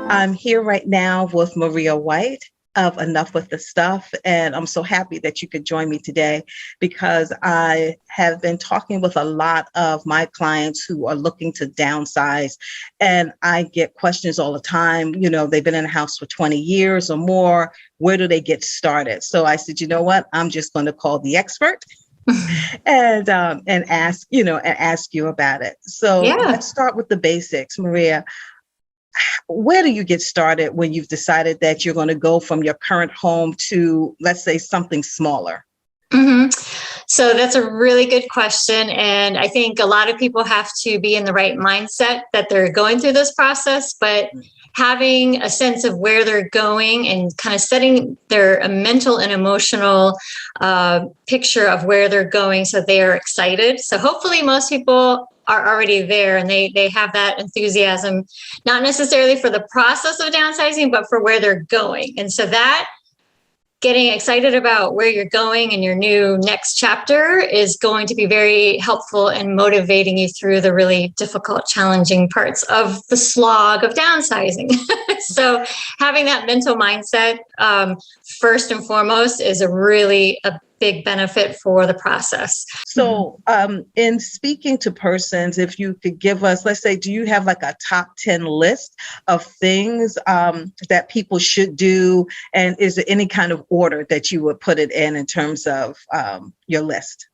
I'm here right now with Maria White of Enough with the Stuff. And I'm so happy that you could join me today because I have been talking with a lot of my clients who are looking to downsize. And I get questions all the time. You know, they've been in a house for 20 years or more. Where do they get started? So I said, you know what? I'm just going to call the expert and ask, and ask you about it. So Yeah. let's start with the basics, Maria. Where do you get started when you've decided that you're going to go from your current home to, let's say, something smaller? Mm-hmm. So that's a really good question. And I think a lot of people have to be in the right mindset that they're going through this process, but having a sense of where they're going and kind of setting their mental and emotional picture of where they're going so they are excited. So hopefully most people are already there and they have that enthusiasm, not necessarily for the process of downsizing, but for where they're going. And so that getting excited about where you're going and your new next chapter is going to be very helpful in motivating you through the really difficult, challenging parts of the slog of downsizing. So having that mental mindset, first and foremost, is a big benefit for the process. So in speaking to persons, if you could give us, let's say, do you have like a top 10 list of things that people should do? And is there any kind of order that you would put it in terms of your list?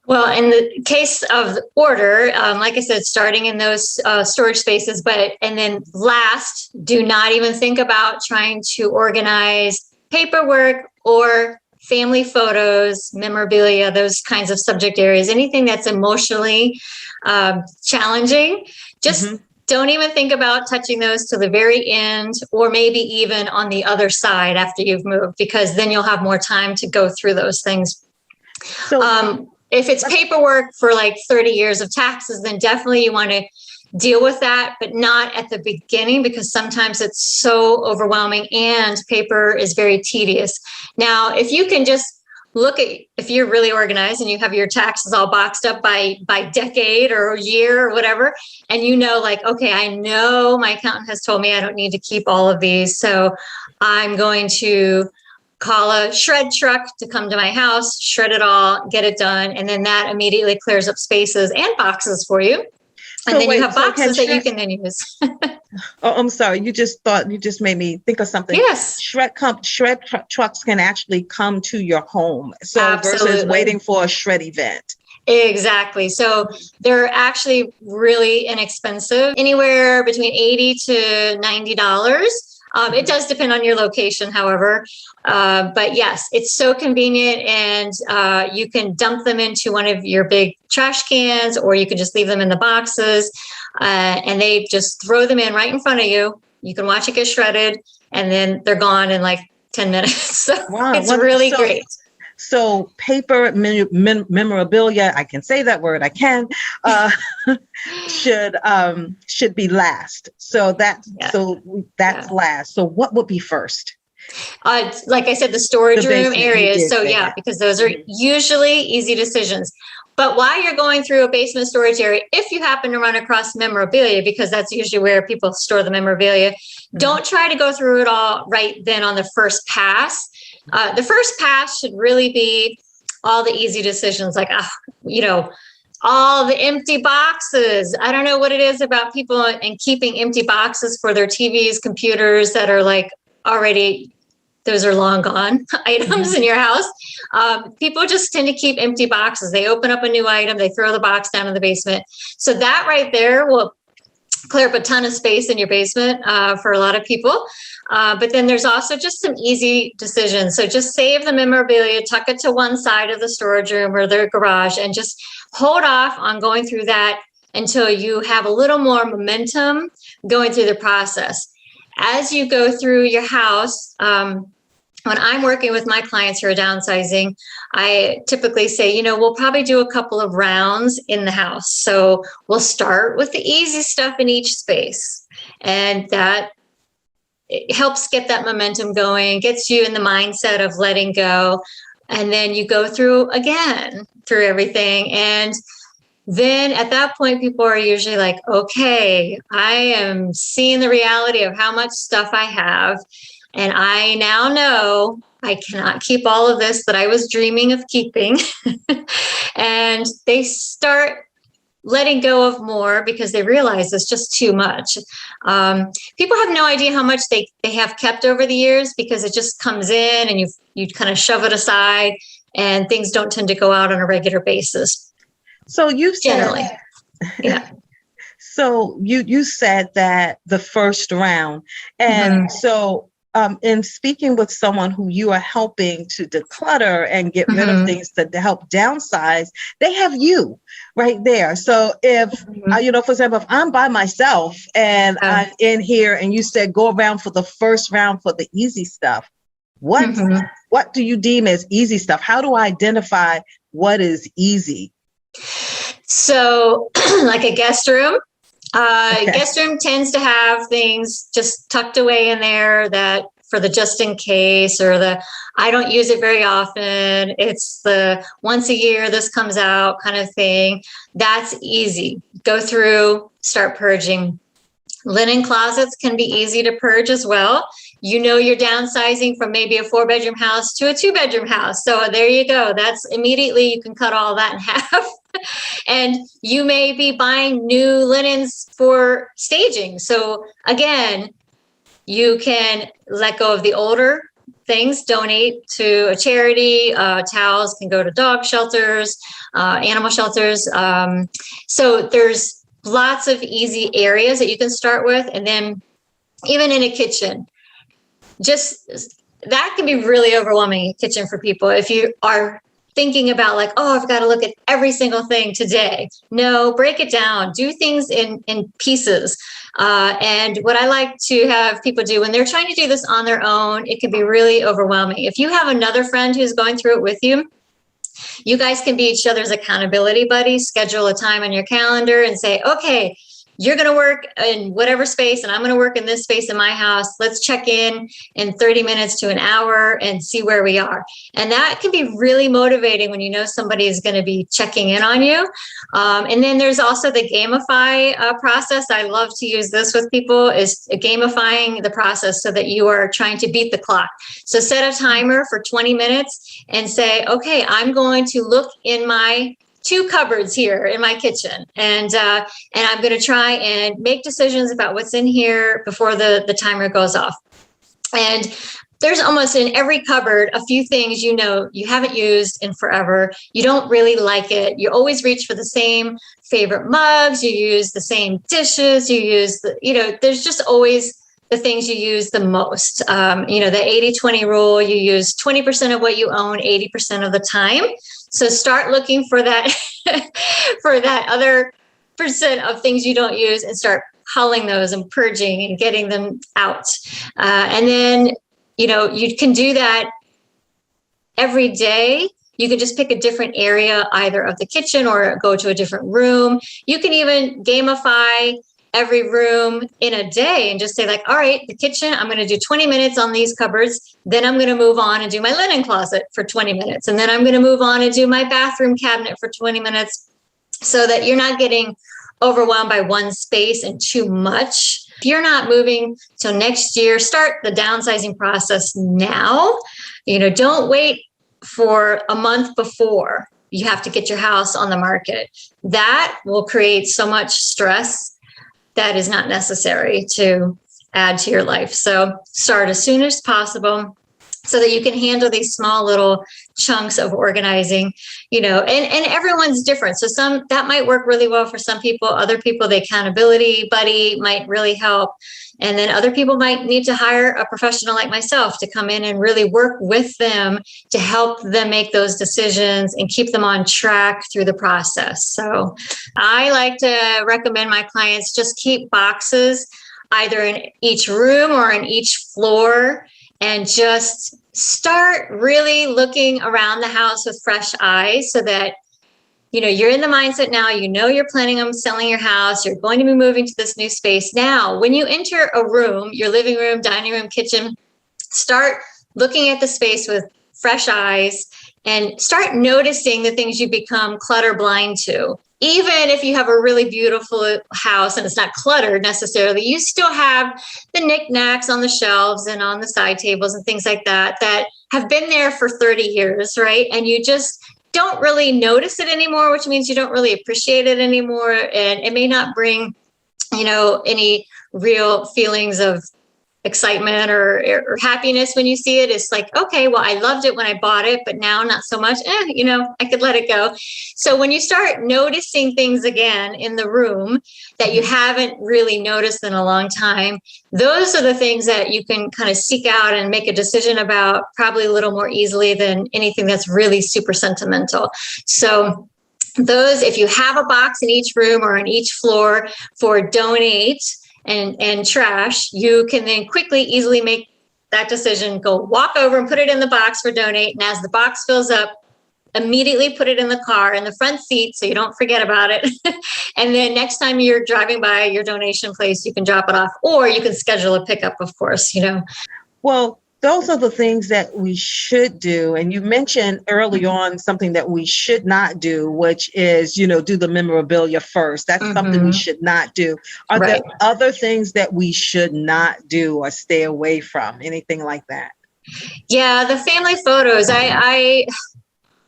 Well, in the case of order, like I said, starting in those storage spaces, and then last, do not even think about trying to organize paperwork or family photos, memorabilia, those kinds of subject areas, anything that's emotionally challenging. Just don't even think about touching those to the very end, or maybe even on the other side after you've moved, because then you'll have more time to go through those things. So if it's paperwork for like 30 years of taxes, then definitely you want to deal with that, but not at the beginning, because sometimes it's so overwhelming and paper is very tedious. Now, if you can just look at, if you're really organized and you have your taxes all boxed up by decade or year or whatever, and like, okay, I know my accountant has told me I don't need to keep all of these, so I'm going to call a shred truck to come to my house, shred it all, get it done, and then that immediately clears up spaces and boxes for you. And then you have boxes that you can then use. Oh, I'm sorry. You just made me think of something. Yes. Shred trucks can actually come to your home. So Absolutely. Versus waiting for a shred event. Exactly. So they're actually really inexpensive, anywhere between $80 to $90. It does depend on your location, however. But yes, it's so convenient, and you can dump them into one of your big trash cans, or you can just leave them in the boxes, and they just throw them in right in front of you. You can watch it get shredded, and then they're gone in like 10 minutes. So it's really great. So paper memorabilia, I can say that word, I can, should be last. So that's last. So what would be first? Like I said, the storage room areas. So because those are usually easy decisions. But while you're going through a basement storage area, if you happen to run across memorabilia, because that's usually where people store the memorabilia, don't try to go through it all right then on the first pass. The first pass should really be all the easy decisions, like, all the empty boxes. I don't know what it is about people and keeping empty boxes for their TVs, computers that are like already, those are long gone items in your house. People just tend to keep empty boxes. They open up a new item, they throw the box down in the basement. So that right there will clear up a ton of space in your basement for a lot of people. But then there's also just some easy decisions. So just save the memorabilia, tuck it to one side of the storage room or the garage, and just hold off on going through that until you have a little more momentum going through the process. As you go through your house, when I'm working with my clients who are downsizing, I typically say, we'll probably do a couple of rounds in the house. So we'll start with the easy stuff in each space. And that it helps get that momentum going, gets you in the mindset of letting go. And then you go through everything. And then at that point, people are usually like, okay, I am seeing the reality of how much stuff I have. And I now know I cannot keep all of this that I was dreaming of keeping. And they start letting go of more because they realize it's just too much. People have no idea how much they have kept over the years because it just comes in and you kind of shove it aside and things don't tend to go out on a regular basis. So you said, generally, yeah. So you said that the first round, and so in speaking with someone who you are helping to declutter and get rid of things to help downsize, they have you right there. So if for example, if I'm by myself and I'm in here, and you said go around for the first round for the easy stuff, what do you deem as easy stuff? How do I identify what is easy? So like a guest room. Guest room tends to have things just tucked away in there that for the just in case, or the I don't use it very often. It's the once a year this comes out kind of thing. That's easy. Go through, start purging. Linen closets can be easy to purge as well. You're downsizing from maybe a 4-bedroom house to a 2-bedroom house. So there you go. That's immediately you can cut all that in half. And you may be buying new linens for staging. So again, you can let go of the older things, donate to a charity. Towels can go to dog shelters, animal shelters. So there's lots of easy areas that you can start with. And then even in a kitchen, just that can be really overwhelming kitchen for people. If you are thinking about like, oh, I've got to look at every single thing today. No, break it down, do things in pieces. And what I like to have people do when they're trying to do this on their own, it can be really overwhelming. If you have another friend who's going through it with you, you guys can be each other's accountability buddies. Schedule a time on your calendar and say, okay, you're going to work in whatever space and I'm going to work in this space in my house. Let's check in 30 minutes to an hour and see where we are. And that can be really motivating when you know somebody is going to be checking in on you. And then there's also the gamify process. I love to use this with people, is gamifying the process so that you are trying to beat the clock. So set a timer for 20 minutes and say, okay, I'm going to look in my 2 cupboards here in my kitchen. And I'm going to try and make decisions about what's in here before the timer goes off. And there's almost in every cupboard a few things you haven't used in forever. You don't really like it. You always reach for the same favorite mugs. You use the same dishes. You use there's just always the things you use the most. The 80-20 rule, you use 20% of what you own 80% of the time. So start looking for that for that other percent of things you don't use and start culling those and purging and getting them out. And then, you can do that every day. You can just pick a different area, either of the kitchen or go to a different room. You can even gamify every room in a day and just say like, all right, the kitchen, I'm going to do 20 minutes on these cupboards. Then I'm going to move on and do my linen closet for 20 minutes. And then I'm going to move on and do my bathroom cabinet for 20 minutes, so that you're not getting overwhelmed by one space and too much. If you're not moving till next year, start the downsizing process now. Don't wait for a month before you have to get your house on the market. That will create so much stress that is not necessary to add to your life. So start as soon as possible so that you can handle these small little chunks of organizing, and everyone's different. So that might work really well for some people. Other people, the accountability buddy might really help. And then other people might need to hire a professional like myself to come in and really work with them to help them make those decisions and keep them on track through the process. So I like to recommend my clients just keep boxes either in each room or in each floor, and just start really looking around the house with fresh eyes so that you're in the mindset now, you're planning on selling your house, you're going to be moving to this new space. Now, when you enter a room, your living room, dining room, kitchen, start looking at the space with fresh eyes and start noticing the things you become clutter blind to. even if you have a really beautiful house and it's not cluttered necessarily, you still have the knickknacks on the shelves and on the side tables and things like that that have been there for 30 years, right? And you just don't really notice it anymore, which means you don't really appreciate it anymore. And it may not bring, any real feelings of excitement or happiness when you see it. It's like, okay, well, I loved it when I bought it, but now not so much. I could let it go. So when you start noticing things again in the room that you haven't really noticed in a long time, those are the things that you can kind of seek out and make a decision about probably a little more easily than anything that's really super sentimental. So those, if you have a box in each room or on each floor for donate and trash, you can then quickly, easily make that decision, go walk over and put it in the box for donate. And as the box fills up, immediately put it in the car in the front seat so you don't forget about it. And then next time you're driving by your donation place, you can drop it off, or you can schedule a pickup, of course, Well, those are the things that we should do. And you mentioned early on something that we should not do, which is, do the memorabilia first. That's something we should not do. Are there other things that we should not do or stay away from? Anything like that? Yeah, the family photos.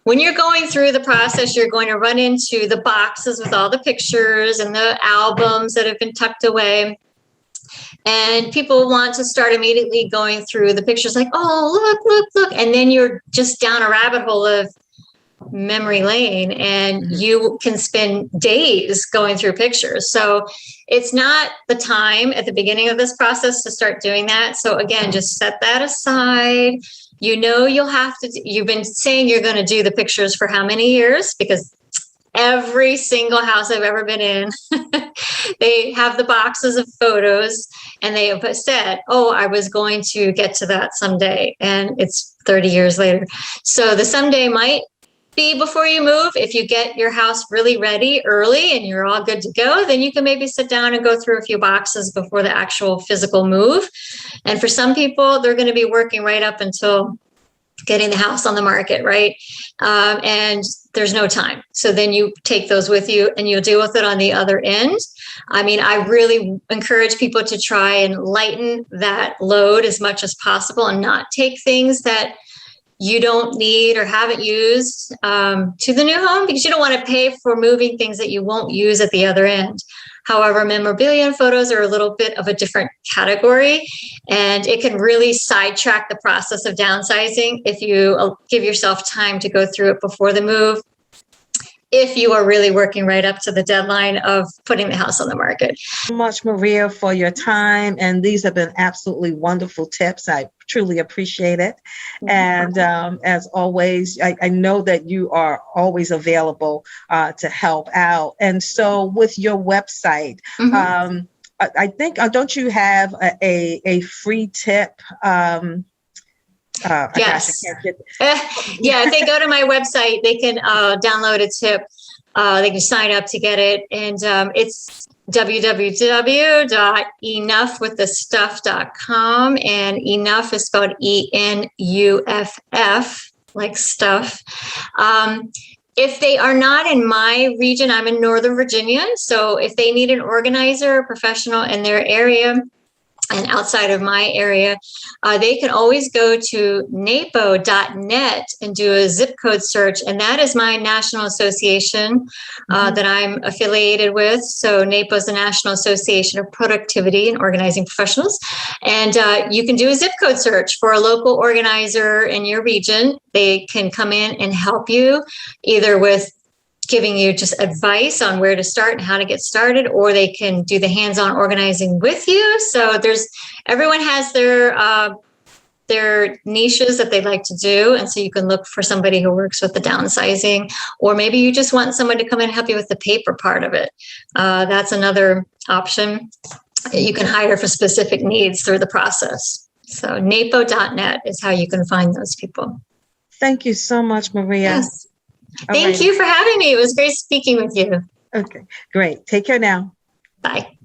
When you're going through the process, you're going to run into the boxes with all the pictures and the albums that have been tucked away. And people want to start immediately going through the pictures like, oh, look. And then you're just down a rabbit hole of memory lane, and you can spend days going through pictures. So it's not the time at the beginning of this process to start doing that. So again, just set that aside. You'll have to, you've been saying you're going to do the pictures for how many years? Because every single house I've ever been in, they have the boxes of photos and they have said, oh, I was going to get to that someday. And it's 30 years later. So the someday might be before you move. If you get your house really ready early and you're all good to go, then you can maybe sit down and go through a few boxes before the actual physical move. And for some people, they're going to be working right up until getting the house on the market, right? And there's no time. So then you take those with you and you'll deal with it on the other end. I mean, I really encourage people to try and lighten that load as much as possible and not take things that you don't need or haven't used to the new home, because you don't want to pay for moving things that you won't use at the other end. However, memorabilia and photos are a little bit of a different category, and it can really sidetrack the process of downsizing if you give yourself time to go through it before the move, if you are really working right up to the deadline of putting the house on the market. So much, Maria, for your time. And these have been absolutely wonderful tips. I truly appreciate it. And as always, I know that you are always available to help out. And so with your website, I think, don't you have a free tip? Yes. Yeah, if they go to my website, they can download a tip. They can sign up to get it. And it's www.enoughwiththestuff.com. And enough is spelled ENUFF, like stuff. If they are not in my region, I'm in Northern Virginia. So if they need an organizer, a professional in their area, and outside of my area, they can always go to napo.net and do a zip code search. And that is my national association that I'm affiliated with. So NAPO is the National Association of Productivity and Organizing Professionals. And you can do a zip code search for a local organizer in your region. They can come in and help you either with giving you just advice on where to start and how to get started, or they can do the hands-on organizing with you. So everyone has their niches that they like to do. And so you can look for somebody who works with the downsizing, or maybe you just want someone to come in and help you with the paper part of it. That's another option. You can hire for specific needs through the process. So napo.net is how you can find those people. Thank you so much, Maria. Yes. Thank you for having me. It was great speaking with you. Okay, great. Take care now. Bye.